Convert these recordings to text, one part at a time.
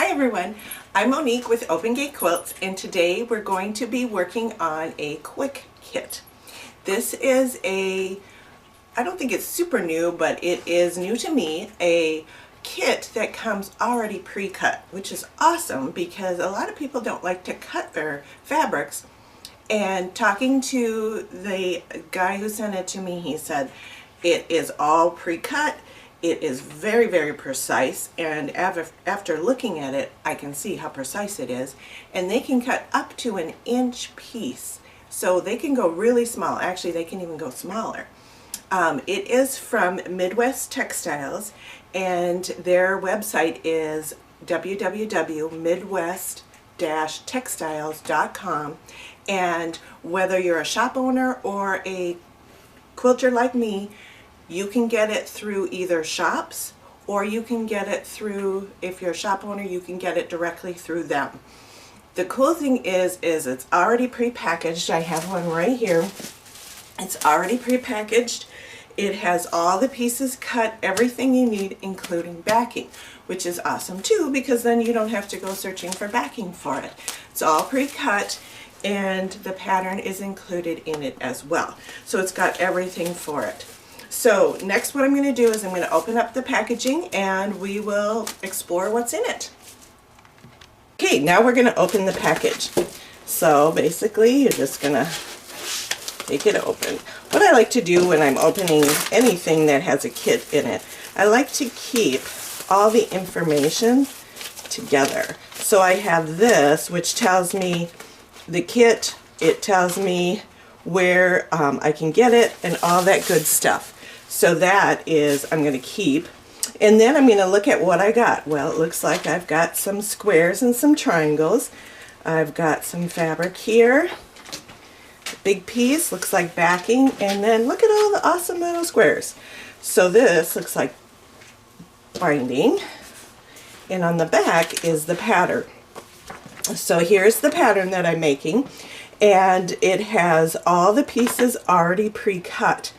Hi everyone, I'm Monique with Open Gate Quilts, and today we're going to be working on a quick kit. This is I don't think it's super new, but it is new to me, a kit that comes already pre-cut, which is awesome because a lot of people don't like to cut their fabrics. And talking to the guy who sent it to me, he said it is all pre-cut. It is very, very precise, and after looking at it, I can see how precise it is. And they can cut up to an inch piece, so they can go really small. Actually, they can even go smaller. It is from Midwest Textiles, and their website is www.midwest-textiles.com. And whether you're a shop owner or a quilter like me, you can get it through either shops, or you can get it through, if you're a shop owner, you can get it directly through them. The cool thing is it's already pre-packaged. I have one right here. It's already pre-packaged. It has all the pieces cut, everything you need, including backing, which is awesome too, because then you don't have to go searching for backing for it. It's all pre-cut, and the pattern is included in it as well. So it's got everything for it. So next what I'm going to do is I'm going to open up the packaging and we will explore what's in it. Okay, now we're going to open the package. So basically you're just going to take it open. What I like to do when I'm opening anything that has a kit in it, I like to keep all the information together. So I have this, which tells me the kit, it tells me where I can get it and all that good stuff. So that is, I'm going to keep. And then I'm going to look at what I got. Well, it looks like I've got some squares and some triangles. I've got some fabric here. Big piece, looks like backing. And then look at all the awesome little squares. So this looks like binding. And on the back is the pattern. So here's the pattern that I'm making. And it has all the pieces already pre-cut.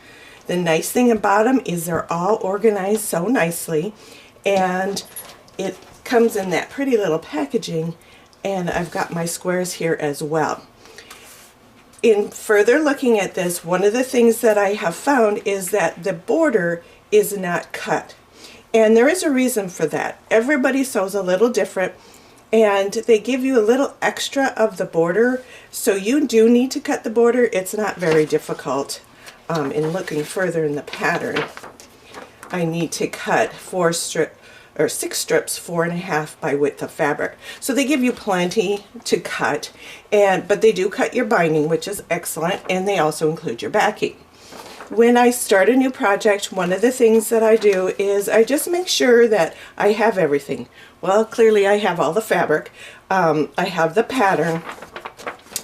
The nice thing about them is they're all organized so nicely, and it comes in that pretty little packaging, and I've got my squares here as well. In further looking at this, one of the things that I have found is that the border is not cut, and there is a reason for that. Everybody sews a little different, and they give you a little extra of the border, so you do need to cut the border. It's not very difficult. In looking further in the pattern, I need to cut 6 strips, 4.5 by width of fabric. So they give you plenty to cut, but they do cut your binding, which is excellent, and they also include your backing. When I start a new project, one of the things that I do is I just make sure that I have everything. Well, clearly I have all the fabric, I have the pattern,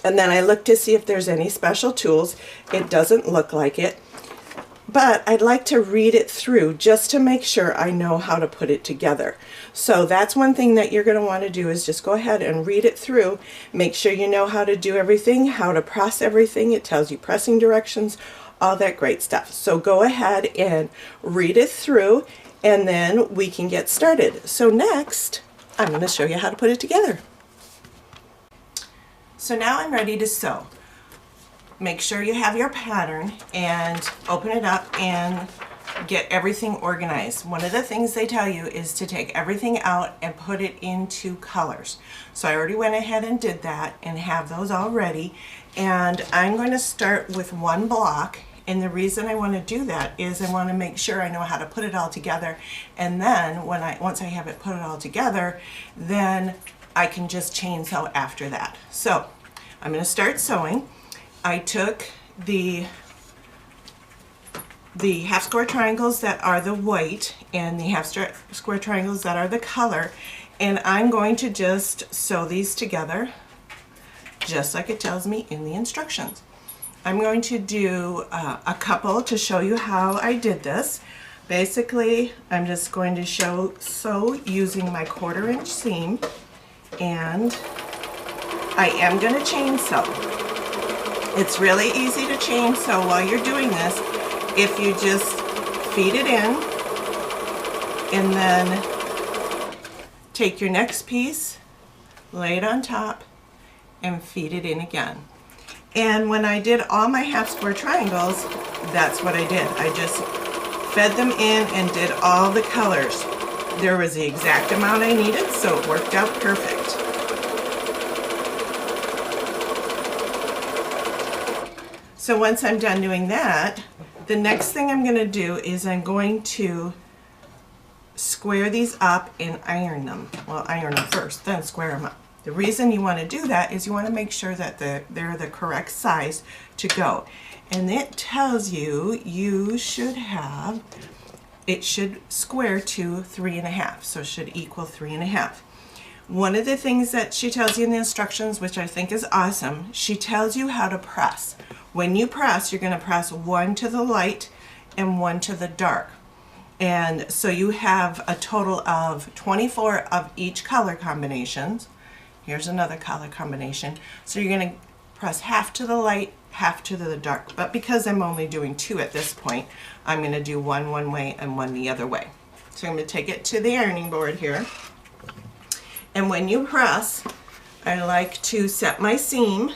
and then I look to see if there's any special tools. It doesn't look like it, but I'd like to read it through just to make sure I know how to put it together. So that's one thing that you're going to want to do, is just go ahead and read it through. Make sure you know how to do everything, how to press everything. It tells you pressing directions, all that great stuff. So go ahead and read it through, and then we can get started. So next, I'm going to show you how to put it together. So now I'm ready to sew. Make sure you have your pattern and open it up and get everything organized. One of the things they tell you is to take everything out and put it into colors. So I already went ahead and did that and have those all ready. And I'm going to start with one block. And the reason I want to do that is I want to make sure I know how to put it all together. And then once I have it put it all together, then I can just chain sew after that. So I'm going to start sewing. I took the half square triangles that are the white and the half square triangles that are the color, and I'm going to just sew these together just like it tells me in the instructions. I'm going to do a couple to show you how I did this. Basically, I'm just going to sew using my 1/4 inch seam, and I am going to chain sew. It's really easy to chain sew while you're doing this if you just feed it in and then take your next piece, lay it on top, and feed it in again. And when I did all my half square triangles, that's what I did. I just fed them in and did all the colors. There was the exact amount I needed, so it worked out perfect. So once I'm done doing that, the next thing I'm going to do is I'm going to square these up and iron them. Well, iron them first, then square them up. The reason you want to do that is you want to make sure that they're the correct size to go. And it tells you you should have, it should square to 3.5, so it should equal 3.5. One of the things that she tells you in the instructions, which I think is awesome, she tells you how to press. When you press, you're going to press one to the light and one to the dark. And so you have a total of 24 of each color combinations. Here's another color combination. So you're going to press half to the light, half to the dark. But because I'm only doing 2 at this point, I'm going to do one way and one the other way. So I'm going to take it to the ironing board here. And when you press, I like to set my seam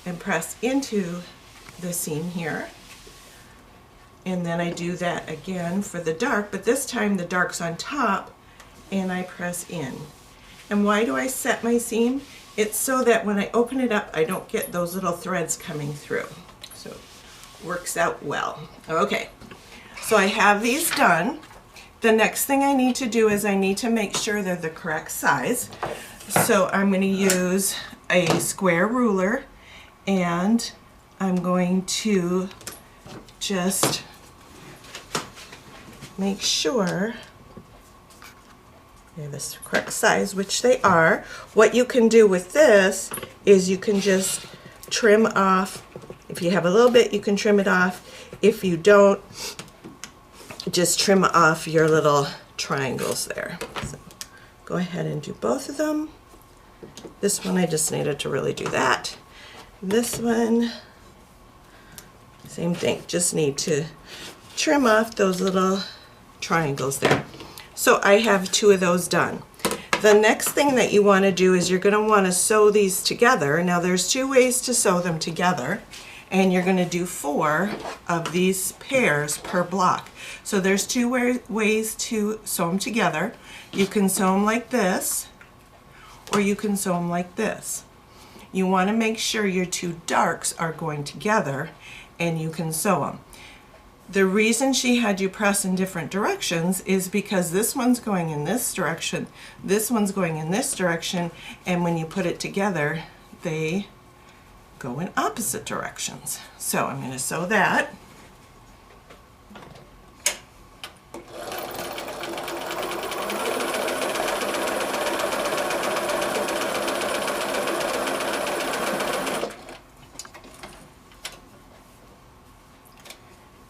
and press into the seam here. And then I do that again for the dark, but this time the dark's on top and I press in. And why do I set my seam? It's so that when I open it up, I don't get those little threads coming through. So it works out well. Okay, so I have these done. The next thing I need to do is I need to make sure they're the correct size. So I'm going to use a square ruler and I'm going to just make sure they're the correct size, which they are. What you can do with this is you can just trim off. If you have a little bit, you can trim it off. If you don't, just trim off your little triangles there. So go ahead and do both of them. This one I just needed to really do that. This one, same thing, just need to trim off those little triangles there. So I have 2 of those done. The next thing that you want to do is you're going to want to sew these together. Now there's 2 ways to sew them together, and you're going to do 4 of these pairs per block. So there's 2 ways to sew them together. You can sew them like this, or you can sew them like this. You want to make sure your 2 darks are going together and you can sew them. The reason she had you press in different directions is because this one's going in this direction, this one's going in this direction, and when you put it together, they go in opposite directions. So I'm going to sew that.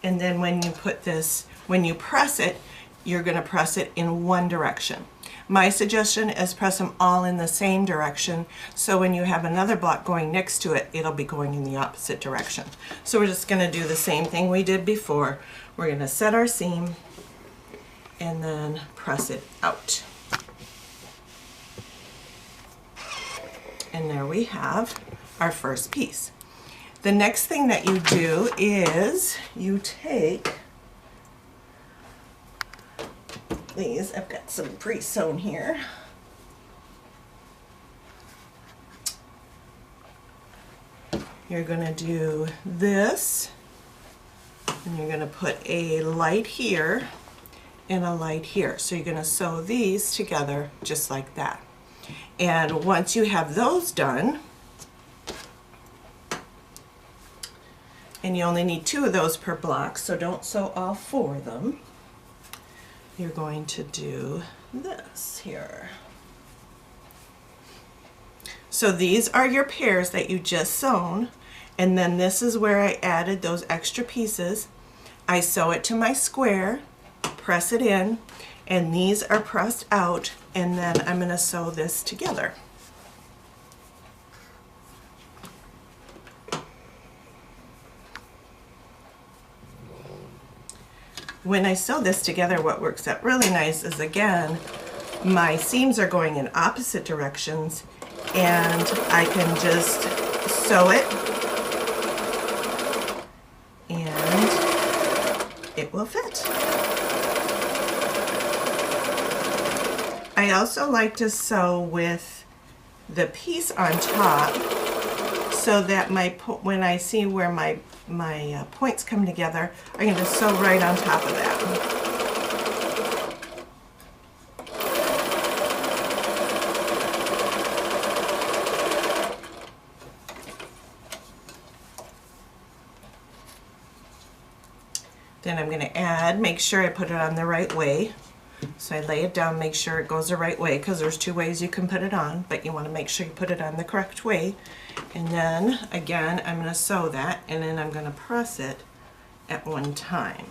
And then when you put this, when you press it, you're going to press it in one direction. My suggestion is press them all in the same direction, so when you have another block going next to it, it'll be going in the opposite direction. So we're just going to do the same thing we did before. We're going to set our seam and then press it out. And there we have our first piece. The next thing that you do is you take these, I've got some pre-sewn here. You're going to do this, and you're going to put a light here and a light here. So you're going to sew these together just like that. And once you have those done, and you only need 2 of those per block, so don't sew all 4 of them. You're going to do this here. So these are your pairs that you just sewn, and then this is where I added those extra pieces. I sew it to my square, press it in, and these are pressed out, and then I'm going to sew this together. When I sew this together, what works out really nice is, again, my seams are going in opposite directions, and I can just sew it and it will fit. I also like to sew with the piece on top so that when I see where my points come together, I can just sew right on top of that. Then I'm going to add, make sure I put it on the right way. So I lay it down, make sure it goes the right way, because there's two ways you can put it on, but you want to make sure you put it on the correct way. And then again, I'm going to sew that, and then I'm going to press it at one time.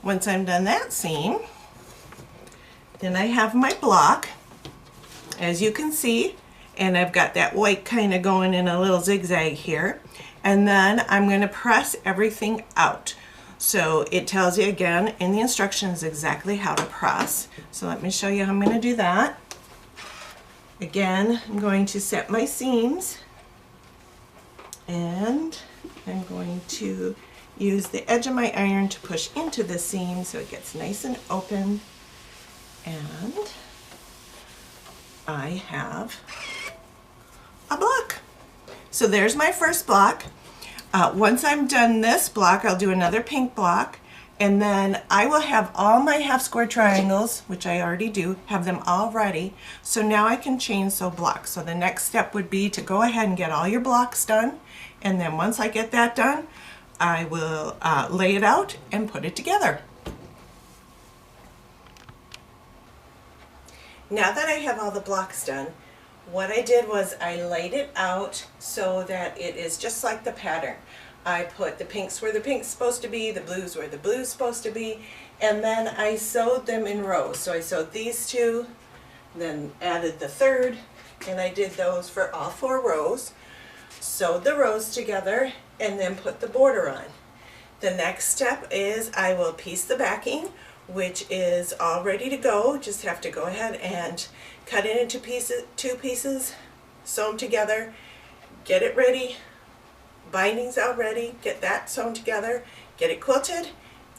Once I'm done that seam, then I have my block, as you can see, and I've got that white kind of going in a little zigzag here, and then I'm going to press everything out. So it tells you again in the instructions exactly how to press. So let me show you how I'm going to do that. Again, I'm going to set my seams, and I'm going to use the edge of my iron to push into the seam so it gets nice and open, and I have a block. So there's my first block. Once I'm done this block, I'll do another pink block, and then I will have all my half square triangles, which I already do, have them all ready. So now I can chain sew blocks. So the next step would be to go ahead and get all your blocks done, and then once I get that done, I will lay it out and put it together. Now that I have all the blocks done, what I did was I laid it out so that it is just like the pattern. I put the pinks where the pink's supposed to be, the blues where the blue's supposed to be, and then I sewed them in rows. So I sewed these two, then added the third, and I did those for all 4 rows. Sewed the rows together and then put the border on. The next step is I will piece the backing, which is all ready to go. Just have to go ahead and cut it into two pieces, sew them together, get it ready, bindings out ready, get that sewn together, get it quilted,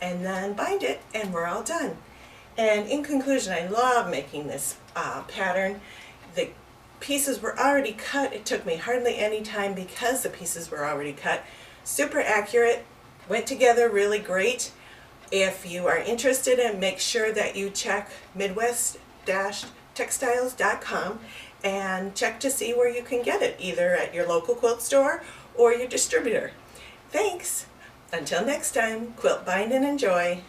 and then bind it, and we're all done. And in conclusion, I love making this pattern. The pieces were already cut. It took me hardly any time because the pieces were already cut. Super accurate, went together really great. If you are interested, in make sure that you check midwest-textiles.com and check to see where you can get it, either at your local quilt store or your distributor. Thanks. Until next time, quilt, bind, and enjoy.